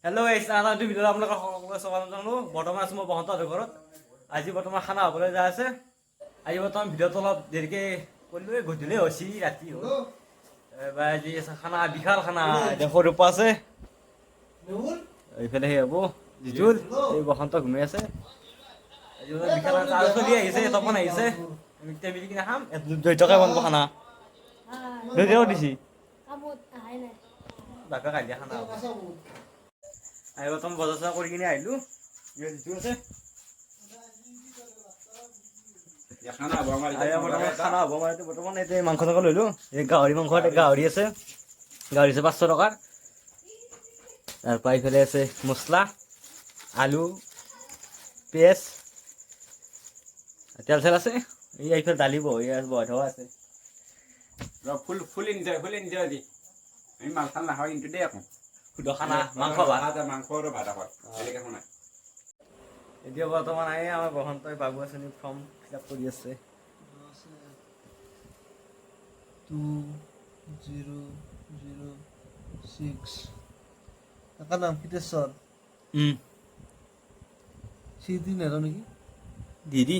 Hello' এইটো ভিডিঅ'ত আপোনালোকৰ সকলোকে স্বাগতম জনালোঁ। বৰ্তমান আছোঁ মই বসন্তহঁতৰ ঘৰত। আজি বৰ্তমান খানা হ'বলৈ যাই আছে। আজি বৰ্তমান ভিডিঅ'টো অলপ দেৰিকৈ কৰিলোঁ, গধূলি হৈছে ৰাতি হ'ল। এবাৰ আজি খানা বিশাল খানা সৰুৰ পৰা আছে। এইফালে সেই হ'ব জিতুল, এই বসন্ত ঘূমি আছে। আজি বিশাল আৰু চলি আহিছে, তপন আহিছে। মিঠাই মিলি কিনে খাম। 2 টকা বনাব খানা 2 টকা দিছি বাকা কালিয়া খানা হ'ব। আৰু বৰ্তমান বজাৰ চজাৰ কৰি কিনে আহিলোঁ। জিতু আছে খানা হ'ব আমাৰ বৰ্তমান এতিয়া মাংস চাংস লৈলোঁ। এই গাহৰি মাংস, গাহৰি আছে 500 টকাৰ। তাৰপৰা এইফালে আছে মছলা, আলু, পিঁয়াজ, তেল চেল আছে। এইফালে দালি বহাই থকা আছে। ফুল এনজয় দি আমি মাংস নাখাওঁ কিন্তু দেই আকৌ শুদ্ধ খানা মাংস ভাত মাংস আৰু ভাত আকৌ বেলেগ একো নাই। এতিয়া বৰ্তমান আমাৰ বসন্তই বাবু আঁচনি ফৰ্ম ফিল আপ কৰি আছে। 2006 তাৰ নাম কীৰ্তেশ্বৰ সিদ্ধি নেৰো নেকি দিদি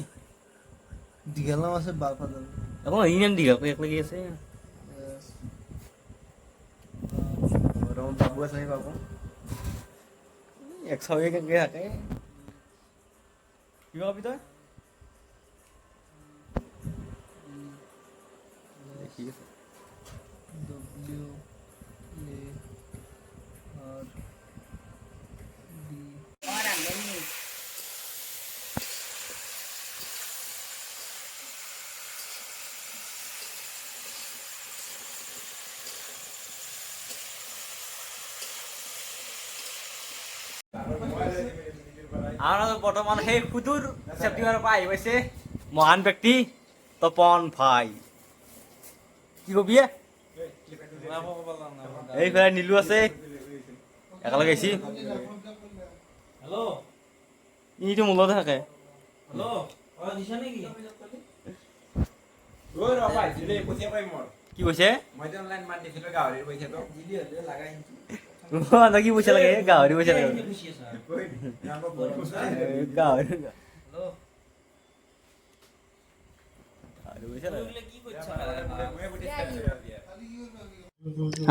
দীঘল নাম আছে বাৰফাদাৰ আকৌ এই নাম দীঘল এক লাগি আছে। বাবু আঁচনি পাব 100 কেনেকৈ থাকে কিবা কবি তই দেখি আছে। আৰু বৰ্তমান সেই সুদূৰ ছেপ্টেম্বৰৰ পৰা আহি পাইছে মহান ব্যক্তি তপন ভাই। কি কবি এইফালে নীলু আছে একেলগে আহিছি। ইটো মূলতে থাকে। কি কৈছে কি পইচা লাগে গাহৰি পইচা লাগে গাহৰি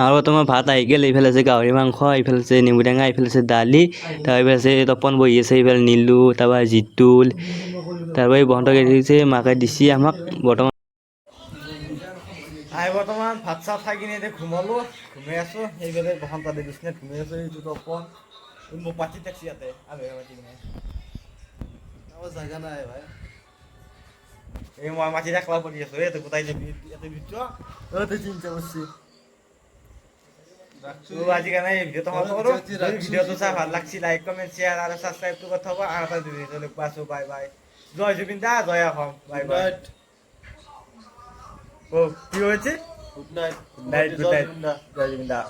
আৰু তোমাৰ ভাত আহি গ'ল। এইফালে আছে গাহৰি মাংস, এইফালে আছে নেমু টেঙা, এইফালে আছে দালি, তাৰপৰা আছে তপন বহি আছে, এইফালে নীলু, তাৰপৰা জিতুল, তাৰপৰা এই বসন্তক দিছে মাকে দিছে আমাক। বৰ্তমান ভাত চাত খাই কিনে এতিয়া ঘুমালোঁ, ঘুমাই আছোঁ। সেইফালে বসন্ত বিচনাত ঘুমাই আছোঁ। এইটো তপন মোক পাতি থাকছি ইয়াতে পাতি কিনে জাগা নাই ভাই এই মই মাটি একলা পৰি আছোঁ। এইটো গোটাই যাবি ইয়াতে ভিতৰত চিন্তা কৰছি আজি কাৰণে এই ভিডিঅ'টো সমাপ্ত কৰোঁ। যদি ভিডিঅ'টো চাই ভাল লাগছি লাইক কমেণ্ট শ্বেয়াৰ আৰু ছাবস্ক্ৰাইবটো কৰি থ'ব। আৰু এটা ভিডিঅ' লগ পাইছোঁ। Bye bye. জয় জুবিন দা, জয় অসম। Bye bye. কি হয়েছে? গুড নাইট গুড নাইট, জয় জুবিন দা।